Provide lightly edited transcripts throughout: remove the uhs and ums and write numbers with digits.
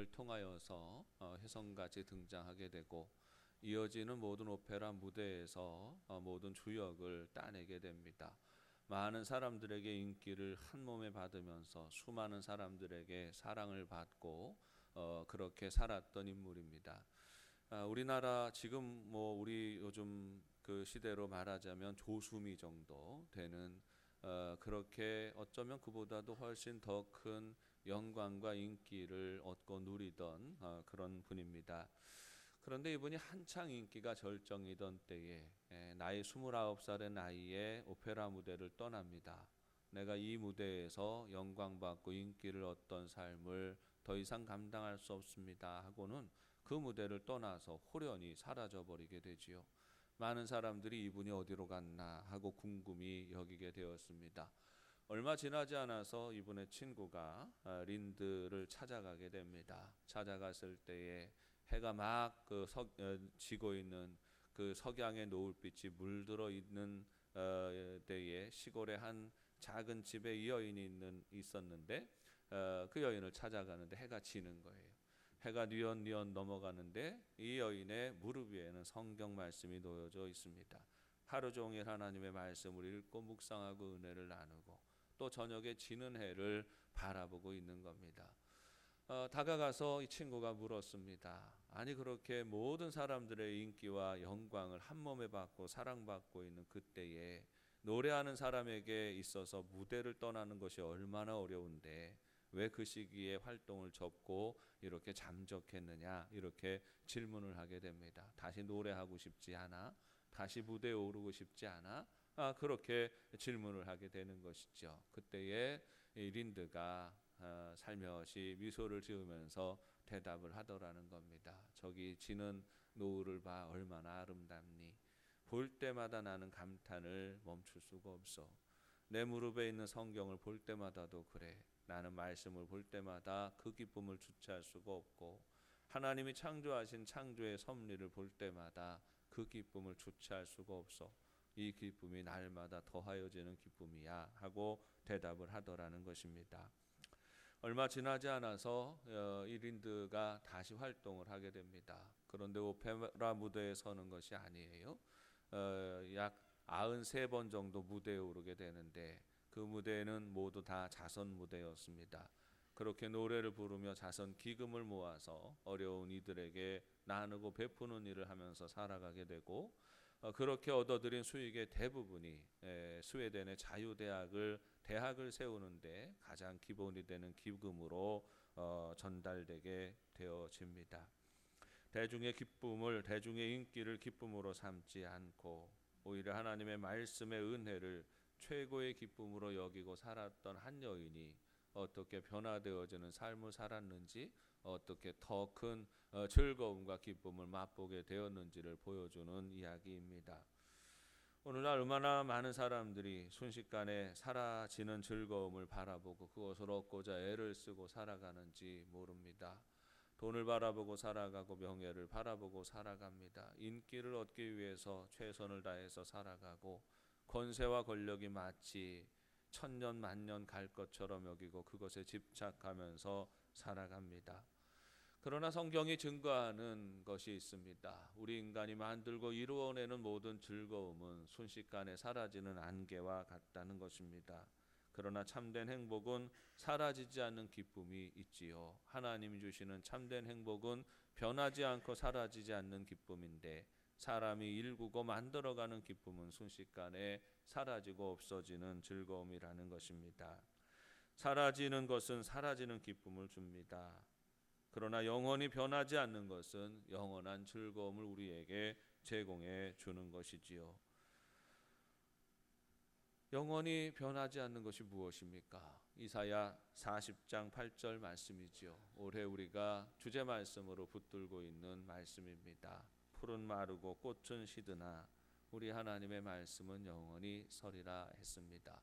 통하여서 혜성같이 등장하게 되고 이어지는 모든 오페라 무대에서 모든 주역을 따내게 됩니다. 많은 사람들에게 인기를 한 몸에 받으면서 수많은 사람들에게 사랑을 받고 그렇게 살았던 인물입니다. 우리나라 지금 우리 요즘 그 시대로 말하자면 조수미 정도 되는 그렇게 어쩌면 그보다도 훨씬 더 큰 영광과 인기를 얻고 누리던 그런 분입니다. 그런데 이분이 한창 인기가 절정이던 때에 나이 29살의 나이에 오페라 무대를 떠납니다. 내가 이 무대에서 영광받고 인기를 얻던 삶을 더 이상 감당할 수 없습니다 하고는 그 무대를 떠나서 홀연히 사라져 버리게 되지요. 많은 사람들이 이분이 어디로 갔나 하고 궁금히 여기게 되었습니다. 얼마 지나지 않아서 이분의 친구가 린드를 찾아가게 됩니다. 찾아갔을 때에 해가 막 지고 있는 그 석양의 노을빛이 물들어 있는 때에 시골에 한 작은 집에 이 여인이 있었는데 그 여인을 찾아가는데 해가 지는 거예요. 해가 뉘엿뉘엿 넘어가는데 이 여인의 무릎 위에는 성경 말씀이 놓여져 있습니다. 하루 종일 하나님의 말씀을 읽고 묵상하고 은혜를 나누고 또 저녁에 지는 해를 바라보고 있는 겁니다. 다가가서 이 친구가 물었습니다. 아니 그렇게 모든 사람들의 인기와 영광을 한 몸에 받고 사랑받고 있는 그때에 노래하는 사람에게 있어서 무대를 떠나는 것이 얼마나 어려운데 왜 그 시기에 활동을 접고 이렇게 잠적했느냐 이렇게 질문을 하게 됩니다. 다시 노래하고 싶지 않아? 다시 무대에 오르고 싶지 않아? 그렇게 질문을 하게 되는 것이죠. 그때에 린드가 살며시 미소를 지으면서 대답을 하더라는 겁니다. 저기 지는 노을을 봐 얼마나 아름답니? 볼 때마다 나는 감탄을 멈출 수가 없어. 내 무릎에 있는 성경을 볼 때마다도 그래. 나는 말씀을 볼 때마다 그 기쁨을 주체할 수가 없고 하나님이 창조하신 창조의 섭리를 볼 때마다 그 기쁨을 주체할 수가 없어. 이 기쁨이 날마다 더하여지는 기쁨이야 하고 대답을 하더라는 것입니다. 얼마 지나지 않아서 이 린드가 다시 활동을 하게 됩니다. 그런데 오페라 무대에 서는 것이 아니에요. 약 93번 정도 무대에 오르게 되는데 그 무대는 모두 다 자선 무대였습니다. 그렇게 노래를 부르며 자선 기금을 모아서 어려운 이들에게 나누고 베푸는 일을 하면서 살아가게 되고 그렇게 얻어들인 수익의 대부분이 스웨덴의 대학을 세우는데 가장 기본이 되는 기금으로 전달되게 되어집니다. 대중의 인기를 기쁨으로 삼지 않고 오히려 하나님의 말씀의 은혜를 최고의 기쁨으로 여기고 살았던 한 여인이 어떻게 변화되어지는 삶을 살았는지 어떻게 더 큰 즐거움과 기쁨을 맛보게 되었는지를 보여주는 이야기입니다. 오늘날 얼마나 많은 사람들이 순식간에 사라지는 즐거움을 바라보고 그것을 얻고자 애를 쓰고 살아가는지 모릅니다. 돈을 바라보고 살아가고 명예를 바라보고 살아갑니다. 인기를 얻기 위해서 최선을 다해서 살아가고 권세와 권력이 마치 천년 만년 갈 것처럼 여기고 그것에 집착하면서 살아갑니다. 그러나 성경이 증거하는 것이 있습니다. 우리 인간이 만들고 이루어내는 모든 즐거움은 순식간에 사라지는 안개와 같다는 것입니다. 그러나 참된 행복은 사라지지 않는 기쁨이 있지요. 하나님이 주시는 참된 행복은 변하지 않고 사라지지 않는 기쁨인데 사람이 일구고 만들어가는 기쁨은 순식간에 사라지고 없어지는 즐거움이라는 것입니다. 사라지는 것은 사라지는 기쁨을 줍니다. 그러나 영원히 변하지 않는 것은 영원한 즐거움을 우리에게 제공해 주는 것이지요. 영원히 변하지 않는 것이 무엇입니까? 이사야 40장 8절 말씀이지요. 올해 우리가 주제 말씀으로 붙들고 있는 말씀입니다. 풀은 마르고 꽃은 시드나 우리 하나님의 말씀은 영원히 서리라 했습니다.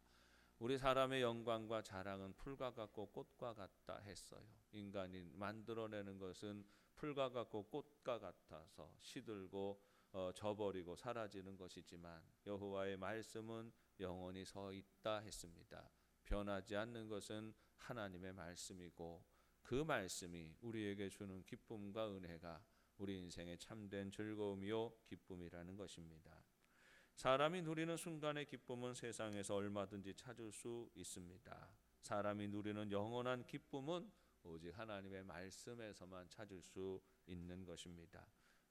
우리 사람의 영광과 자랑은 풀과 같고 꽃과 같다 했어요. 인간이 만들어내는 것은 풀과 같고 꽃과 같아서 시들고 져버리고 사라지는 것이지만 여호와의 말씀은 영원히 서 있다 했습니다. 변하지 않는 것은 하나님의 말씀이고 그 말씀이 우리에게 주는 기쁨과 은혜가 우리 인생의 참된 즐거움이요 기쁨이라는 것입니다. 사람이 누리는 순간의 기쁨은 세상에서 얼마든지 찾을 수 있습니다. 사람이 누리는 영원한 기쁨은 오직 하나님의 말씀에서만 찾을 수 있는 것입니다.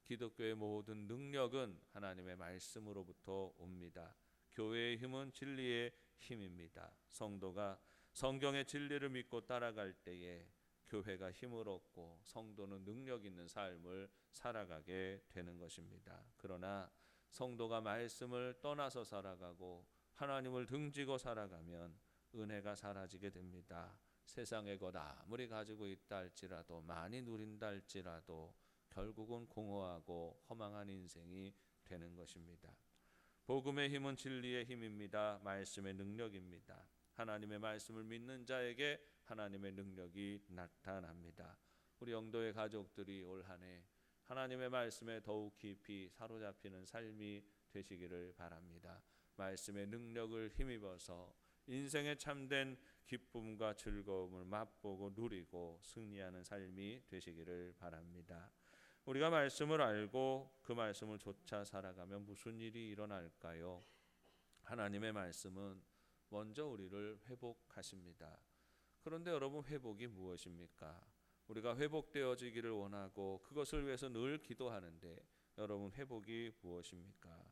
기독교의 모든 능력은 하나님의 말씀으로부터 옵니다. 교회의 힘은 진리의 힘입니다. 성도가 성경의 진리를 믿고 따라갈 때에 교회가 힘을 얻고 성도는 능력 있는 삶을 살아가게 되는 것입니다. 그러나 성도가 말씀을 떠나서 살아가고 하나님을 등지고 살아가면 은혜가 사라지게 됩니다. 세상의 것 아무리 가지고 있다 할지라도 많이 누린다 할지라도 결국은 공허하고 허망한 인생이 되는 것입니다. 복음의 힘은 진리의 힘입니다. 말씀의 능력입니다. 하나님의 말씀을 믿는 자에게 하나님의 능력이 나타납니다. 우리 영도의 가족들이 올 한 해 하나님의 말씀에 더욱 깊이 사로잡히는 삶이 되시기를 바랍니다. 말씀의 능력을 힘입어서 인생의 참된 기쁨과 즐거움을 맛보고 누리고 승리하는 삶이 되시기를 바랍니다. 우리가 말씀을 알고 그 말씀을 좇아 살아가면 무슨 일이 일어날까요? 하나님의 말씀은 먼저 우리를 회복하십니다. 그런데 여러분, 회복이 무엇입니까? 우리가 회복되어지기를 원하고 그것을 위해서 늘 기도하는데 여러분, 회복이 무엇입니까?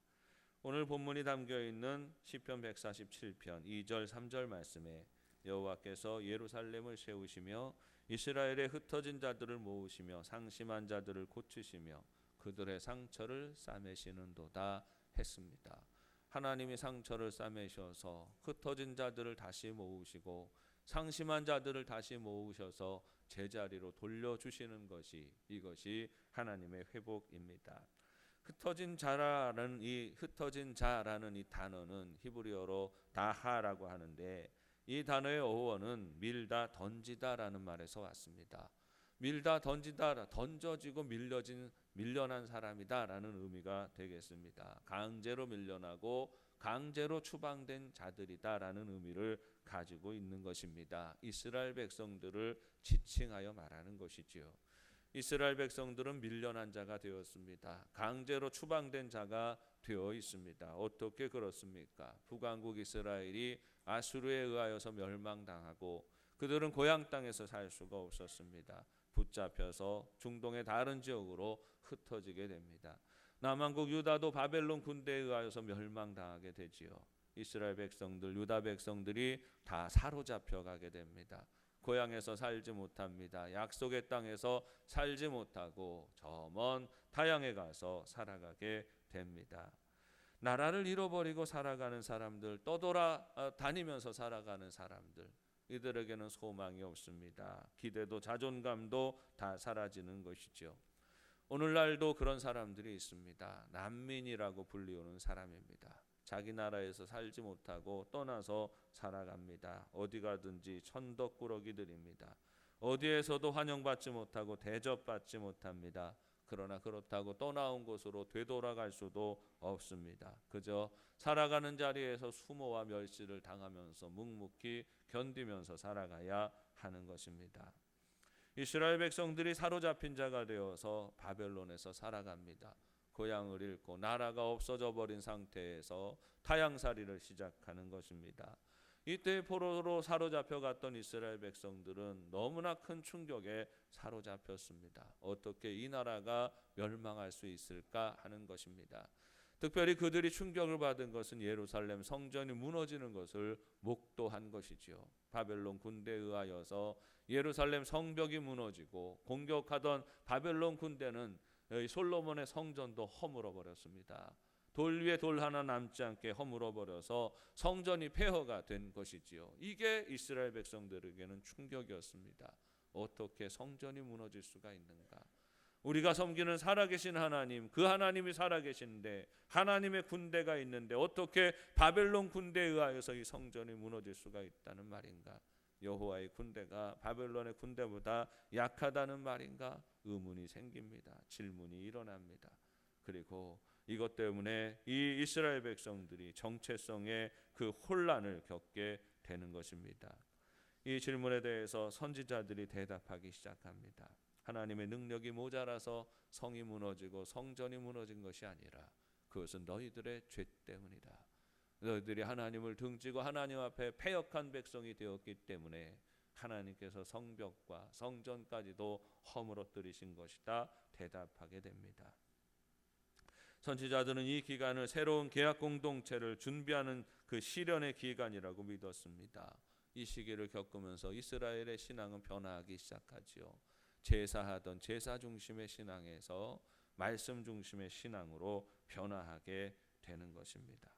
오늘 본문이 담겨있는 시편 147편 2절 3절 말씀에 여호와께서 예루살렘을 세우시며 이스라엘의 흩어진 자들을 모으시며 상심한 자들을 고치시며 그들의 상처를 싸매시는도다 했습니다. 하나님이 상처를 싸매셔서 흩어진 자들을 다시 모으시고 상심한 자들을 다시 모으셔서 제자리로 돌려주시는 것이, 이것이 하나님의 회복입니다. 흩어진 자라는 이 단어는 히브리어로 다하라고 하는데 이 단어의 어원은 밀다, 던지다라는 말에서 왔습니다. 밀다, 던지다, 던져지고 밀려난 사람이다라는 의미가 되겠습니다. 강제로 밀려나고 강제로 추방된 자들이다라는 의미를 가지고 있는 것입니다. 이스라엘 백성들을 지칭하여 말하는 것이지요. 이스라엘 백성들은 밀려난 자가 되었습니다. 강제로 추방된 자가 되어 있습니다. 어떻게 그렇습니까? 북왕국 이스라엘이 아수르에 의하여서 멸망당하고 그들은 고향 땅에서 살 수가 없었습니다. 붙잡혀서 중동의 다른 지역으로 흩어지게 됩니다. 남왕국 유다도 바벨론 군대에 의하여서 멸망당하게 되지요. 이스라엘 백성들, 유다 백성들이 다 사로잡혀 가게 됩니다. 고향에서 살지 못합니다. 약속의 땅에서 살지 못하고 저 먼 타향에 가서 살아가게 됩니다. 나라를 잃어버리고 살아가는 사람들, 떠돌아다니면서 살아가는 사람들, 이들에게는 소망이 없습니다. 기대도 자존감도 다 사라지는 것이죠. 오늘날도 그런 사람들이 있습니다. 난민이라고 불리우는 사람입니다. 자기 나라에서 살지 못하고 떠나서 살아갑니다. 어디 가든지 천덕꾸러기들입니다. 어디에서도 환영받지 못하고 대접받지 못합니다. 그러나 그렇다고 떠나온 곳으로 되돌아갈 수도 없습니다. 그저 살아가는 자리에서 수모와 멸시를 당하면서 묵묵히 견디면서 살아가야 하는 것입니다. 이스라엘 백성들이 사로잡힌 자가 되어서 바벨론에서 살아갑니다. 고향을 잃고 나라가 없어져 버린 상태에서 타향살이를 시작하는 것입니다. 이때 포로로 사로잡혀 갔던 이스라엘 백성들은 너무나 큰 충격에 사로잡혔습니다. 어떻게 이 나라가 멸망할 수 있을까 하는 것입니다. 특별히 그들이 충격을 받은 것은 예루살렘 성전이 무너지는 것을 목도한 것이지요. 바벨론 군대에 의하여서 예루살렘 성벽이 무너지고 공격하던 바벨론 군대는 솔로몬의 성전도 허물어 버렸습니다. 돌 위에 돌 하나 남지 않게 허물어 버려서 성전이 폐허가 된 것이지요. 이게 이스라엘 백성들에게는 충격이었습니다. 어떻게 성전이 무너질 수가 있는가? 우리가 섬기는 살아계신 하나님, 그 하나님이 살아계신데 하나님의 군대가 있는데 어떻게 바벨론 군대에 의하여서 이 성전이 무너질 수가 있다는 말인가? 여호와의 군대가 바벨론의 군대보다 약하다는 말인가? 의문이 생깁니다. 질문이 일어납니다. 그리고 이것 때문에 이 이스라엘 백성들이 정체성의 그 혼란을 겪게 되는 것입니다. 이 질문에 대해서 선지자들이 대답하기 시작합니다. 하나님의 능력이 모자라서 성이 무너지고 성전이 무너진 것이 아니라 그것은 너희들의 죄 때문이다. 너희들이 하나님을 등지고 하나님 앞에 패역한 백성이 되었기 때문에 하나님께서 성벽과 성전까지도 허물어뜨리신 것이다 대답하게 됩니다. 선지자들은 이 기간을 새로운 계약 공동체를 준비하는 그 시련의 기간이라고 믿었습니다. 이 시기를 겪으면서 이스라엘의 신앙은 변화하기 시작하지요. 제사하던 제사 중심의 신앙에서 말씀 중심의 신앙으로 변화하게 되는 것입니다.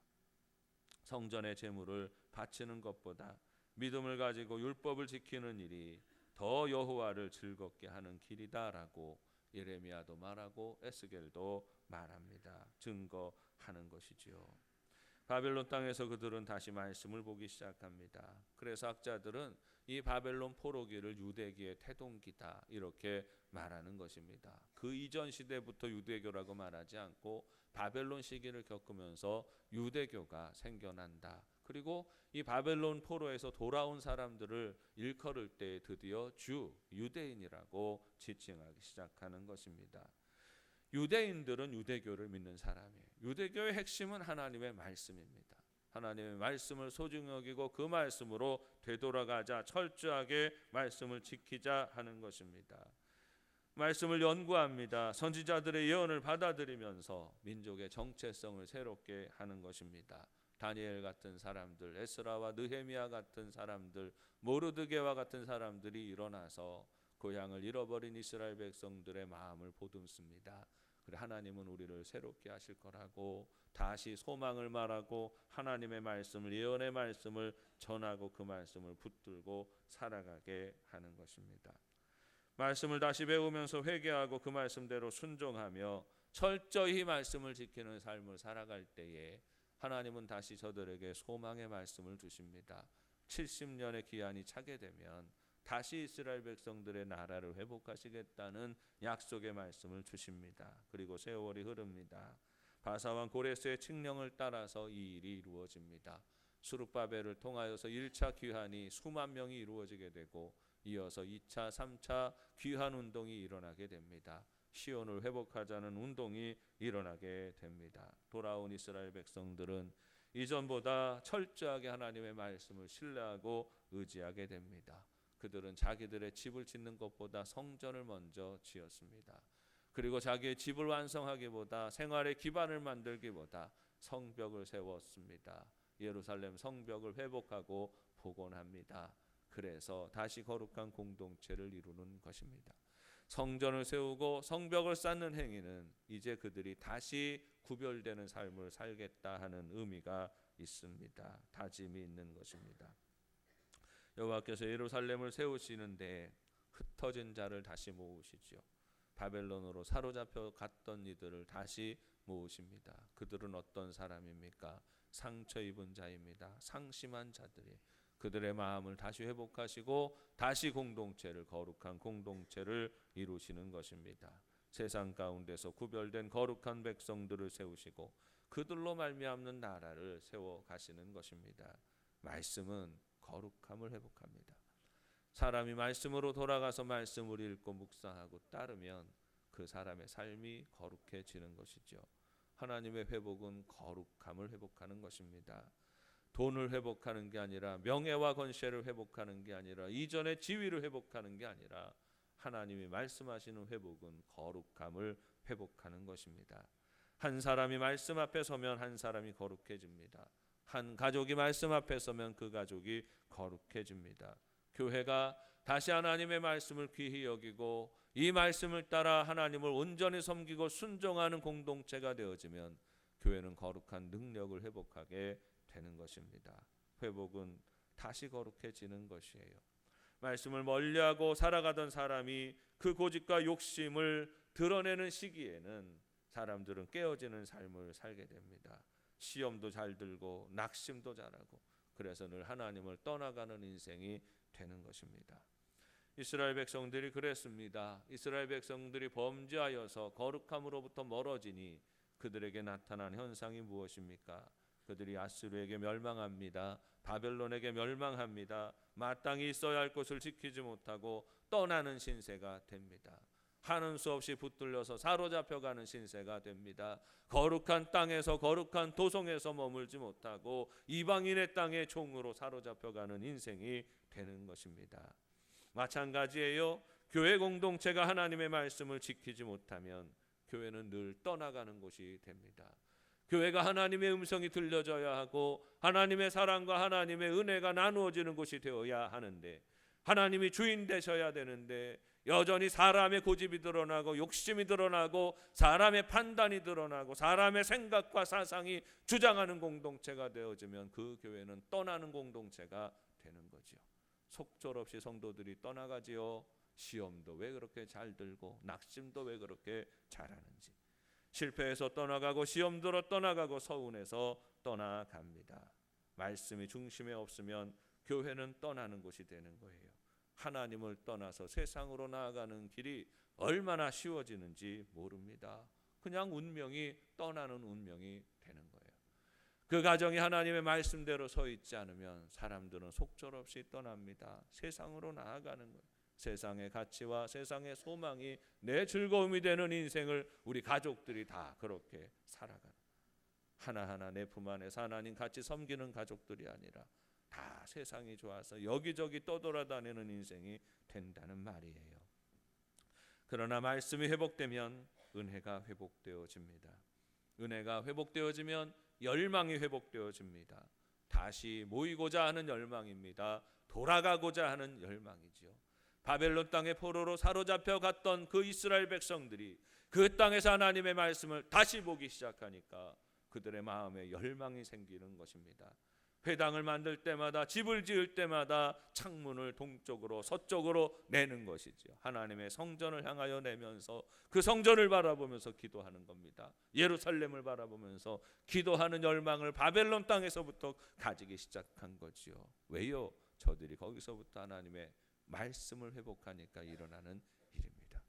성전의 제물을 바치는 것보다 믿음을 가지고 율법을 지키는 일이 더 여호와를 즐겁게 하는 길이다라고 예레미야도 말하고 에스겔도 말합니다. 증거하는 것이지요. 바벨론 땅에서 그들은 다시 말씀을 보기 시작합니다. 그래서 학자들은 이 바벨론 포로기를 유대기의 태동기다 이렇게 말하는 것입니다. 그 이전 시대부터 유대교라고 말하지 않고 바벨론 시기를 겪으면서 유대교가 생겨난다. 그리고 이 바벨론 포로에서 돌아온 사람들을 일컬을 때 드디어 유대인이라고 지칭하기 시작하는 것입니다. 유대인들은 유대교를 믿는 사람이에요. 유대교의 핵심은 하나님의 말씀입니다. 하나님의 말씀을 소중히 여기고 그 말씀으로 되돌아가자, 철저하게 말씀을 지키자 하는 것입니다. 말씀을 연구합니다. 선지자들의 예언을 받아들이면서 민족의 정체성을 새롭게 하는 것입니다. 다니엘 같은 사람들, 에스라와 느헤미야 같은 사람들, 모르드게와 같은 사람들이 일어나서 고향을 잃어버린 이스라엘 백성들의 마음을 보듬습니다. 그래 하나님은 우리를 새롭게 하실 거라고 다시 소망을 말하고 하나님의 말씀을, 예언의 말씀을 전하고 그 말씀을 붙들고 살아가게 하는 것입니다. 말씀을 다시 배우면서 회개하고 그 말씀대로 순종하며 철저히 말씀을 지키는 삶을 살아갈 때에 하나님은 다시 저들에게 소망의 말씀을 주십니다. 70년의 기한이 차게 되면 다시 이스라엘 백성들의 나라를 회복하시겠다는 약속의 말씀을 주십니다. 그리고 세월이 흐릅니다. 바사왕 고레스의 칙령을 따라서 이 일이 이루어집니다. 수룹바벨을 통하여서 1차 귀환이 수만 명이 이루어지게 되고 이어서 2차, 3차 귀환 운동이 일어나게 됩니다. 시온을 회복하자는 운동이 일어나게 됩니다. 돌아온 이스라엘 백성들은 이전보다 철저하게 하나님의 말씀을 신뢰하고 의지하게 됩니다. 그들은 자기들의 집을 짓는 것보다 성전을 먼저 지었습니다. 그리고 자기의 집을 완성하기보다 생활의 기반을 만들기보다 성벽을 세웠습니다. 예루살렘 성벽을 회복하고 복원합니다. 그래서 다시 거룩한 공동체를 이루는 것입니다. 성전을 세우고 성벽을 쌓는 행위는 이제 그들이 다시 구별되는 삶을 살겠다 하는 의미가 있습니다. 다짐이 있는 것입니다. 여호와께서 예루살렘을 세우시는데 흩어진 자를 다시 모으시죠. 바벨론으로 사로잡혀 갔던 이들을 다시 모으십니다. 그들은 어떤 사람입니까? 상처 입은 자입니다. 상심한 자들이 그들의 마음을 다시 회복하시고 다시 공동체를, 거룩한 공동체를 이루시는 것입니다. 세상 가운데서 구별된 거룩한 백성들을 세우시고 그들로 말미암는 나라를 세워 가시는 것입니다. 말씀은 거룩함을 회복합니다. 사람이 말씀으로 돌아가서 말씀을 읽고 묵상하고 따르면 그 사람의 삶이 거룩해지는 것이죠. 하나님의 회복은 거룩함을 회복하는 것입니다. 돈을 회복하는 게 아니라, 명예와 권세를 회복하는 게 아니라, 이전의 지위를 회복하는 게 아니라 하나님이 말씀하시는 회복은 거룩함을 회복하는 것입니다. 한 사람이 말씀 앞에 서면 한 사람이 거룩해집니다. 한 가족이 말씀 앞에 서면 그 가족이 거룩해집니다. 교회가 다시 하나님의 말씀을 귀히 여기고 이 말씀을 따라 하나님을 온전히 섬기고 순종하는 공동체가 되어지면 교회는 거룩한 능력을 회복하게 되는 것입니다. 회복은 다시 거룩해지는 것이에요. 말씀을 멀리하고 살아가던 사람이 그 고집과 욕심을 드러내는 시기에는 사람들은 깨어지는 삶을 살게 됩니다. 시험도 잘 들고 낙심도 잘하고 그래서 늘 하나님을 떠나가는 인생이 되는 것입니다. 이스라엘 백성들이 그랬습니다. 이스라엘 백성들이 범죄하여서 거룩함으로부터 멀어지니 그들에게 나타난 현상이 무엇입니까? 그들이 아수르에게 멸망합니다. 바벨론에게 멸망합니다. 마땅히 있어야 할 것을 지키지 못하고 떠나는 신세가 됩니다. 하는 수 없이 붙들려서 사로잡혀가는 신세가 됩니다. 거룩한 땅에서 거룩한 도성에서 머물지 못하고 이방인의 땅의 종으로 사로잡혀가는 인생이 되는 것입니다. 마찬가지예요. 교회 공동체가 하나님의 말씀을 지키지 못하면 교회는 늘 떠나가는 곳이 됩니다. 교회가 하나님의 음성이 들려져야 하고 하나님의 사랑과 하나님의 은혜가 나누어지는 곳이 되어야 하는데, 하나님이 주인 되셔야 되는데 여전히 사람의 고집이 드러나고 욕심이 드러나고 사람의 판단이 드러나고 사람의 생각과 사상이 주장하는 공동체가 되어지면 그 교회는 떠나는 공동체가 되는 거죠. 속절없이 성도들이 떠나가지요. 시험도 왜 그렇게 잘 들고 낙심도 왜 그렇게 잘하는지. 실패해서 떠나가고 시험 들어 떠나가고 서운해서 떠나갑니다. 말씀이 중심에 없으면 교회는 떠나는 곳이 되는 거예요. 하나님을 떠나서 세상으로 나아가는 길이 얼마나 쉬워지는지 모릅니다. 그냥 운명이 떠나는 운명이 되는 거예요. 그 가정이 하나님의 말씀대로 서 있지 않으면 사람들은 속절없이 떠납니다. 세상으로 나아가는 거예요. 세상의 가치와 세상의 소망이 내 즐거움이 되는 인생을 우리 가족들이 다 그렇게 살아가는, 하나하나 내 품 안에서 하나님 같이 섬기는 가족들이 아니라 다 세상이 좋아서 여기저기 떠돌아다니는 인생이 된다는 말이에요. 그러나 말씀이 회복되면 은혜가 회복되어집니다. 은혜가 회복되어지면 열망이 회복되어집니다. 다시 모이고자 하는 열망입니다. 돌아가고자 하는 열망이죠. 바벨론 땅의 포로로 사로잡혀 갔던 그 이스라엘 백성들이 그 땅에서 하나님의 말씀을 다시 보기 시작하니까 그들의 마음에 열망이 생기는 것입니다. 회당을 만들 때마다, 집을 지을 때마다 창문을 동쪽으로 서쪽으로 내는 것이죠. 하나님의 성전을 향하여 내면서 그 성전을 바라보면서 기도하는 겁니다. 예루살렘을 바라보면서 기도하는 열망을 바벨론 땅에서부터 가지기 시작한 거지요. 왜요? 저들이 거기서부터 하나님의 말씀을 회복하니까 일어나는 일입니다.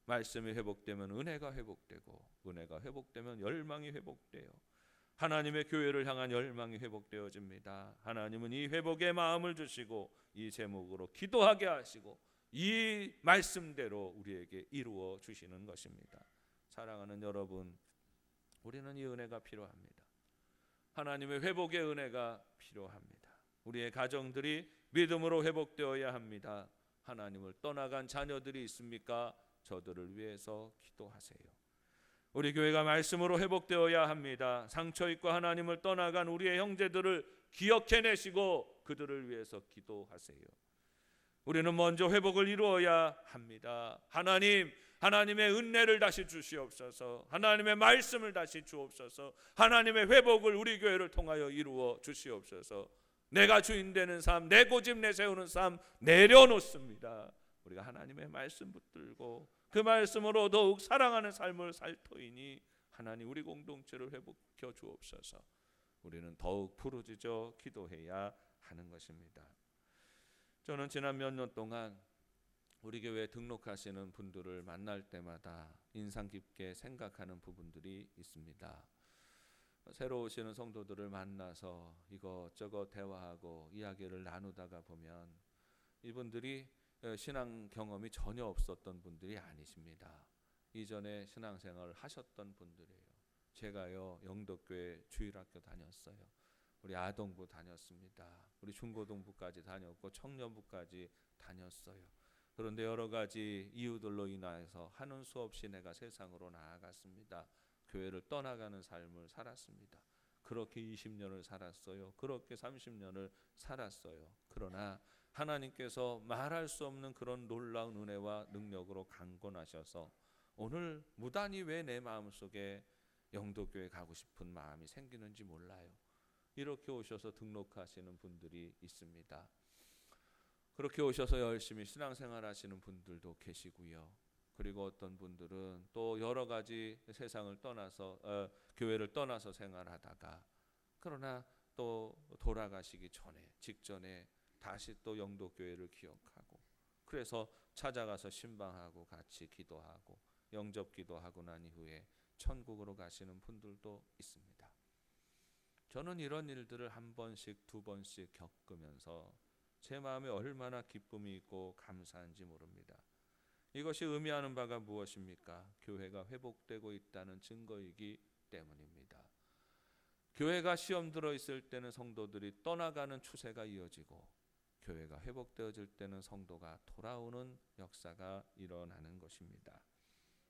말씀이 회복되면 은혜가 회복되고, 은혜가 회복되면 열망이 회복돼요. 하나님의 교회를 향한 열망이 회복되어집니다. 하나님은 이 회복의 마음을 주시고 이 제목으로 기도하게 하시고 이 말씀대로 우리에게 이루어 주시는 것입니다. 사랑하는 여러분, 우리는 이 은혜가 필요합니다. 하나님의 회복의 은혜가 필요합니다. 우리의 가정들이 믿음으로 회복되어야 합니다. 하나님을 떠나간 자녀들이 있습니까? 저들을 위해서 기도하세요. 우리 교회가 말씀으로 회복되어야 합니다. 상처 있고 하나님을 떠나간 우리의 형제들을 기억해내시고 그들을 위해서 기도하세요. 우리는 먼저 회복을 이루어야 합니다. 하나님의 은혜를 다시 주시옵소서. 하나님의 말씀을 다시 주옵소서. 하나님의 회복을 우리 교회를 통하여 이루어 주시옵소서. 내가 주인 되는 삶, 내 고집 내세우는 삶 내려놓습니다. 우리가 하나님의 말씀 붙들고 그 말씀으로 더욱 사랑하는 삶을 살 터이니 하나님 우리 공동체를 회복해 주옵소서. 우리는 더욱 부르짖어 기도해야 하는 것입니다. 저는 지난 몇 년 동안 우리 교회에 등록하시는 분들을 만날 때마다 인상 깊게 생각하는 부분들이 있습니다. 새로 오시는 성도들을 만나서 이것저것 대화하고 이야기를 나누다가 보면 이분들이 신앙 경험이 전혀 없었던 분들이 아니십니다. 이전에 신앙생활을 하셨던 분들이에요. 제가요 영덕교회 주일학교 다녔어요. 우리 아동부 다녔습니다. 우리 중고등부까지 다녔고 청년부까지 다녔어요. 그런데 여러 가지 이유들로 인해서 하는 수 없이 내가 세상으로 나아갔습니다. 교회를 떠나가는 삶을 살았습니다. 그렇게 20년을 살았어요. 그렇게 30년을 살았어요. 그러나 하나님께서 말할 수 없는 그런 놀라운 은혜와 능력으로 강권하셔서 오늘 무단히 왜 내 마음속에 영도교회 가고 싶은 마음이 생기는지 몰라요. 이렇게 오셔서 등록하시는 분들이 있습니다. 그렇게 오셔서 열심히 신앙생활 하시는 분들도 계시고요. 그리고 어떤 분들은 또 여러 가지 세상을 떠나서 교회를 떠나서 생활하다가 그러나 또 돌아가시기 직전에 다시 또 영도교회를 기억하고 그래서 찾아가서 신방하고 같이 기도하고 영접기도하고 난 이후에 천국으로 가시는 분들도 있습니다. 저는 이런 일들을 한 번씩 두 번씩 겪으면서 제 마음에 얼마나 기쁨이 있고 감사한지 모릅니다. 이것이 의미하는 바가 무엇입니까? 교회가 회복되고 있다는 증거이기 때문입니다. 교회가 시험 들어 있을 때는 성도들이 떠나가는 추세가 이어지고, 교회가 회복되어질 때는 성도가 돌아오는 역사가 일어나는 것입니다.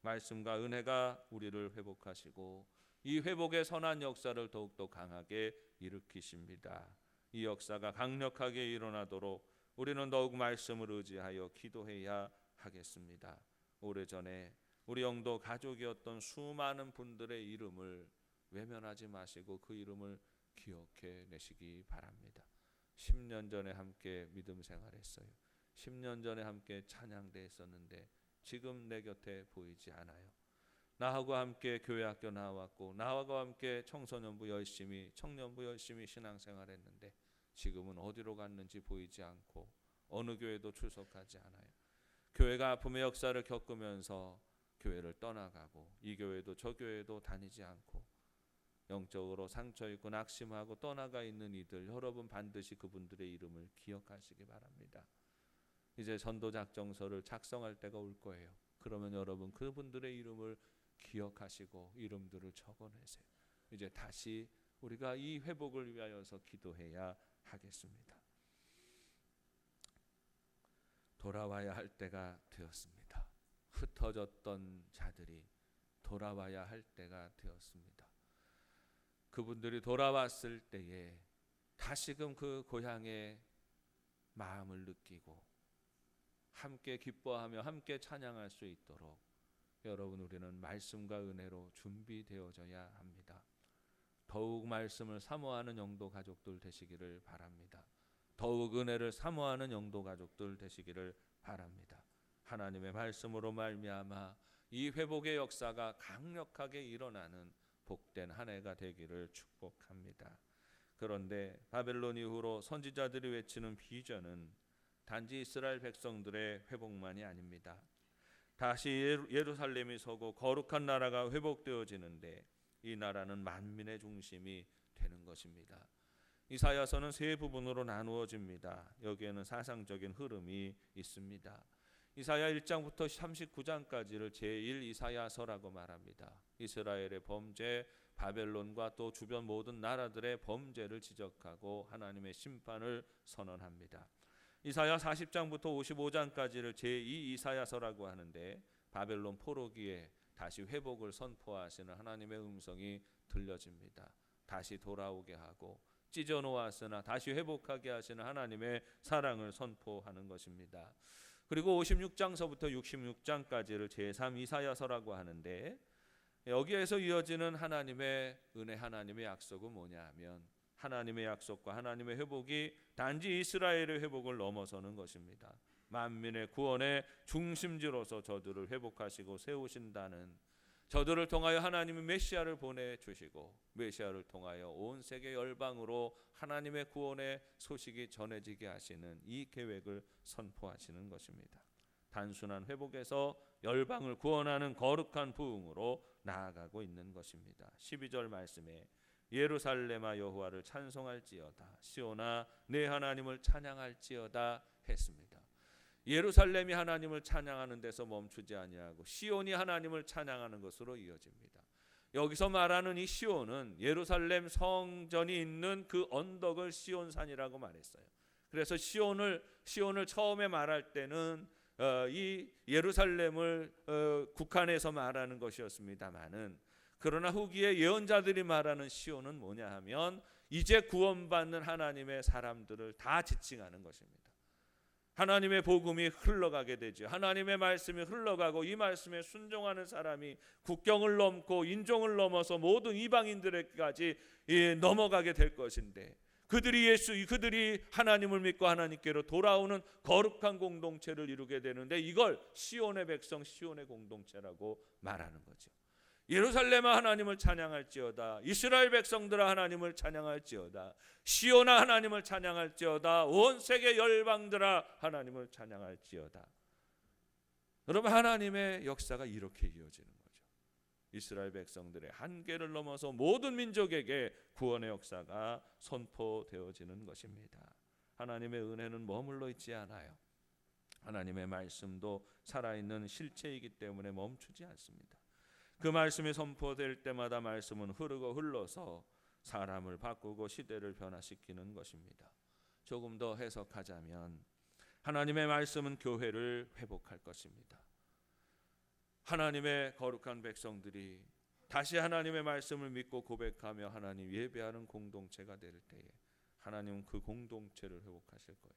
말씀과 은혜가 우리를 회복하시고 이 회복의 선한 역사를 더욱더 강하게 일으키십니다. 이 역사가 강력하게 일어나도록 우리는 더욱 말씀을 의지하여 기도해야 하겠습니다. 오래전에 우리 영도 가족이었던 수많은 분들의 이름을 외면하지 마시고 그 이름을 기억해 내시기 바랍니다. 10년 전에 함께 믿음 생활했어요. 10년 전에 함께 찬양대 했었는데 지금 내 곁에 보이지 않아요. 나하고 함께 교회학교 나왔고 나하고 함께 청소년부 열심히, 청년부 열심히 신앙생활했는데 지금은 어디로 갔는지 보이지 않고 어느 교회도 출석하지 않아요. 교회가 아픔의 역사를 겪으면서 교회를 떠나가고 이 교회도 저 교회도 다니지 않고 영적으로 상처있고 낙심하고 떠나가 있는 이들, 여러분 반드시 그분들의 이름을 기억하시기 바랍니다. 이제 전도작정서를 작성할 때가 올 거예요. 그러면 여러분 그분들의 이름을 기억하시고 이름들을 적어내세요. 이제 다시 우리가 이 회복을 위하여서 기도해야 하겠습니다. 돌아와야 할 때가 되었습니다. 흩어졌던 자들이 돌아와야 할 때가 되었습니다. 그분들이 돌아왔을 때에 다시금 그 고향의 마음을 느끼고 함께 기뻐하며 함께 찬양할 수 있도록 여러분 우리는 말씀과 은혜로 준비되어져야 합니다. 더욱 말씀을 사모하는 영도 가족들 되시기를 바랍니다. 더욱 은혜를 사모하는 영도 가족들 되시기를 바랍니다. 하나님의 말씀으로 말미암아 이 회복의 역사가 강력하게 일어나는 복된 한 해가 되기를 축복합니다. 그런데 바벨론 이후로 선지자들이 외치는 비전은 단지 이스라엘 백성들의 회복만이 아닙니다. 다시 예루살렘이 서고 거룩한 나라가 회복되어지는데 이 나라는 만민의 중심이 되는 것입니다. 이사야서는 세 부분으로 나누어집니다. 여기에는 사상적인 흐름이 있습니다. 이사야 1장부터 39장까지를 제1 이사야서라고 말합니다. 이스라엘의 범죄, 바벨론과 또 주변 모든 나라들의 범죄를 지적하고 하나님의 심판을 선언합니다. 이사야 40장부터 55장까지를 제2 이사야서라고 하는데 바벨론 포로기에 다시 회복을 선포하시는 하나님의 음성이 들려집니다. 다시 돌아오게 하고 찢어놓았으나 다시 회복하게 하시는 하나님의 사랑을 선포하는 것입니다. 그리고 56장서부터 66장까지를 제3 이사야서라고 하는데 여기에서 이어지는 하나님의 은혜, 하나님의 약속은 뭐냐 하면 하나님의 약속과 하나님의 회복이 단지 이스라엘의 회복을 넘어서는 것입니다. 만민의 구원의 중심지로서 저들을 회복하시고 세우신다는, 저들을 통하여 하나님이 메시아를 보내주시고 메시아를 통하여 온 세계 열방으로 하나님의 구원의 소식이 전해지게 하시는 이 계획을 선포하시는 것입니다. 단순한 회복에서 열방을 구원하는 거룩한 부흥으로 나아가고 있는 것입니다. 12절 말씀에 예루살렘아 여호와를 찬송할지어다, 시온아 내 하나님을 찬양할지어다 했습니다. 예루살렘이 하나님을 찬양하는 데서 멈추지 아니하고 시온이 하나님을 찬양하는 것으로 이어집니다. 여기서 말하는 이 시온은 예루살렘 성전이 있는 그 언덕을 시온산이라고 말했어요. 그래서 시온을 처음에 말할 때는 이 예루살렘을 국한해서 말하는 것이었습니다마는, 그러나 후기에 예언자들이 말하는 시온은 뭐냐 하면 이제 구원받는 하나님의 사람들을 다 지칭하는 것입니다. 하나님의 복음이 흘러가게 되죠. 하나님의 말씀이 흘러가고 이 말씀에 순종하는 사람이 국경을 넘고 인종을 넘어서 모든 이방인들에게까지 넘어가게 될 것인데, 그들이 하나님을 믿고 하나님께로 돌아오는 거룩한 공동체를 이루게 되는데 이걸 시온의 백성, 시온의 공동체라고 말하는 거죠. 예루살렘아 하나님을 찬양할지어다, 이스라엘 백성들아 하나님을 찬양할지어다, 시온아 하나님을 찬양할지어다, 온 세계 열방들아 하나님을 찬양할지어다. 여러분, 하나님의 역사가 이렇게 이어지는 거죠. 이스라엘 백성들의 한계를 넘어서 모든 민족에게 구원의 역사가 선포되어지는 것입니다. 하나님의 은혜는 머물러 있지 않아요. 하나님의 말씀도 살아있는 실체이기 때문에 멈추지 않습니다. 그 말씀이 선포될 때마다 말씀은 흐르고 흘러서 사람을 바꾸고 시대를 변화시키는 것입니다. 조금 더 해석하자면 하나님의 말씀은 교회를 회복할 것입니다. 하나님의 거룩한 백성들이 다시 하나님의 말씀을 믿고 고백하며 하나님 예배하는 공동체가 될 때에 하나님은 그 공동체를 회복하실 거예요.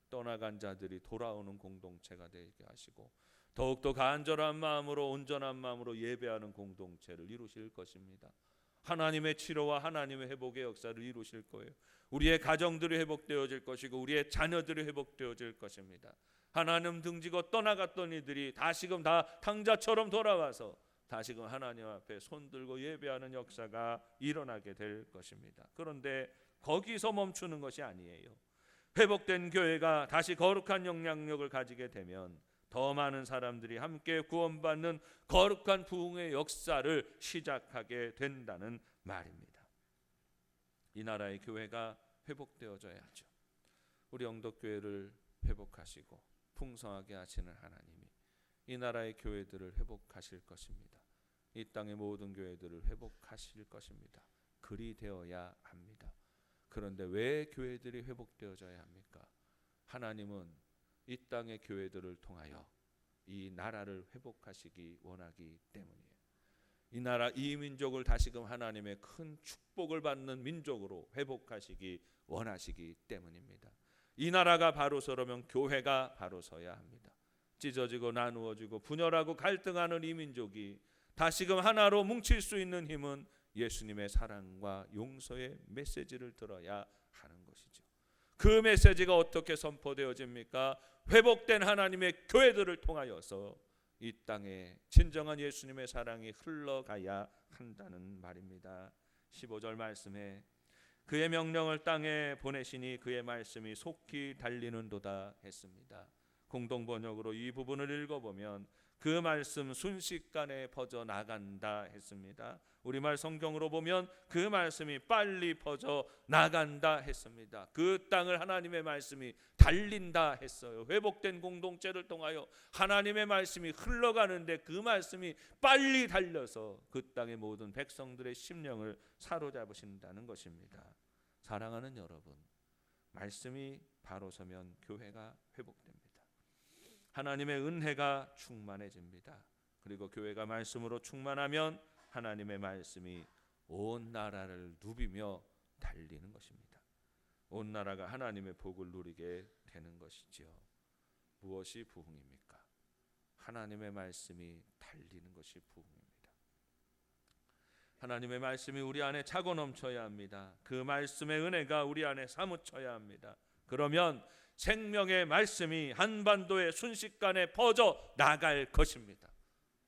떠나간 자들이 돌아오는 공동체가 되게 하시고 더욱더 간절한 마음으로 온전한 마음으로 예배하는 공동체를 이루실 것입니다. 하나님의 치료와 하나님의 회복의 역사를 이루실 거예요. 우리의 가정들이 회복되어질 것이고 우리의 자녀들이 회복되어질 것입니다. 하나님 등지고 떠나갔던 이들이 다시금 다 탕자처럼 돌아와서 다시금 하나님 앞에 손들고 예배하는 역사가 일어나게 될 것입니다. 그런데 거기서 멈추는 것이 아니에요. 회복된 교회가 다시 거룩한 영향력을 가지게 되면 더 많은 사람들이 함께 구원받는 거룩한 부흥의 역사를 시작하게 된다는 말입니다. 이 나라의 교회가 회복되어져야죠. 우리 영덕교회를 회복하시고 풍성하게 하시는 하나님이 이 나라의 교회들을 회복하실 것입니다. 이 땅의 모든 교회들을 회복하실 것입니다. 그리 되어야 합니다. 그런데 왜 교회들이 회복되어져야 합니까? 하나님은 이 땅의 교회들을 통하여 이 나라를 회복하시기 원하기 때문이에요. 이 나라 이 민족을 다시금 하나님의 큰 축복을 받는 민족으로 회복하시기 원하시기 때문입니다. 이 나라가 바로 서려면 교회가 바로 서야 합니다. 찢어지고 나누어지고 분열하고 갈등하는 이 민족이 다시금 하나로 뭉칠 수 있는 힘은 예수님의 사랑과 용서의 메시지를 들어야 하는 것이죠. 그 메시지가 어떻게 선포되어집니까? 회복된 하나님의 교회들을 통하여서 이 땅에 진정한 예수님의 사랑이 흘러가야 한다는 말입니다. 15절 말씀에 그의 명령을 땅에 보내시니 그의 말씀이 속히 달리는도다 했습니다. 공동번역으로 이 부분을 읽어보면 그 말씀 순식간에 퍼져나간다 했습니다. 우리말 성경으로 보면 그 말씀이 빨리 퍼져나간다 했습니다. 그 땅을 하나님의 말씀이 달린다 했어요. 회복된 공동체를 통하여 하나님의 말씀이 흘러가는데 그 말씀이 빨리 달려서 그 땅의 모든 백성들의 심령을 사로잡으신다는 것입니다. 사랑하는 여러분, 말씀이 바로 서면 교회가 회복됩니다. 하나님의 은혜가 충만해집니다. 그리고 교회가 말씀으로 충만하면 하나님의 말씀이 온 나라를 누비며 달리는 것입니다. 온 나라가 하나님의 복을 누리게 되는 것이지요. 무엇이 부흥입니까? 하나님의 말씀이 달리는 것이 부흥입니다. 하나님의 말씀이 우리 안에 차고 넘쳐야 합니다. 그 말씀의 은혜가 우리 안에 사무쳐야 합니다. 그러면 생명의 말씀이 한반도에 순식간에 퍼져 나갈 것입니다.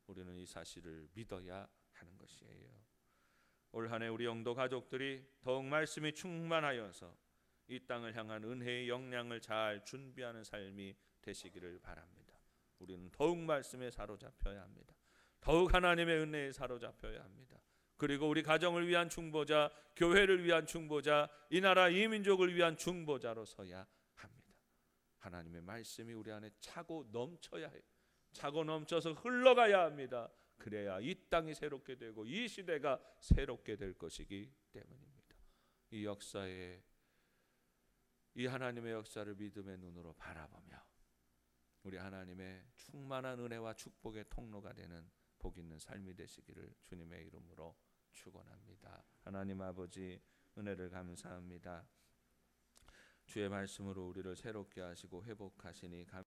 우리는 이 사실을 믿어야 하는 것이에요. 올 한 해 우리 영도 가족들이 더욱 말씀이 충만하여서 이 땅을 향한 은혜의 역량을 잘 준비하는 삶이 되시기를 바랍니다. 우리는 더욱 말씀에 사로잡혀야 합니다. 더욱 하나님의 은혜에 사로잡혀야 합니다. 그리고 우리 가정을 위한 중보자, 교회를 위한 중보자, 이 나라 이 민족을 위한 중보자로 서야 합니다. 하나님의 말씀이 우리 안에 차고 넘쳐야 해요. 차고 넘쳐서 흘러가야 합니다. 그래야 이 땅이 새롭게 되고 이 시대가 새롭게 될 것이기 때문입니다. 이 역사에 이 하나님의 역사를 믿음의 눈으로 바라보며 우리 하나님의 충만한 은혜와 축복의 통로가 되는 복 있는 삶이 되시기를 주님의 이름으로 축원합니다. 하나님 아버지 은혜를 감사합니다. 주의 말씀으로 우리를 새롭게 하시고 회복하시니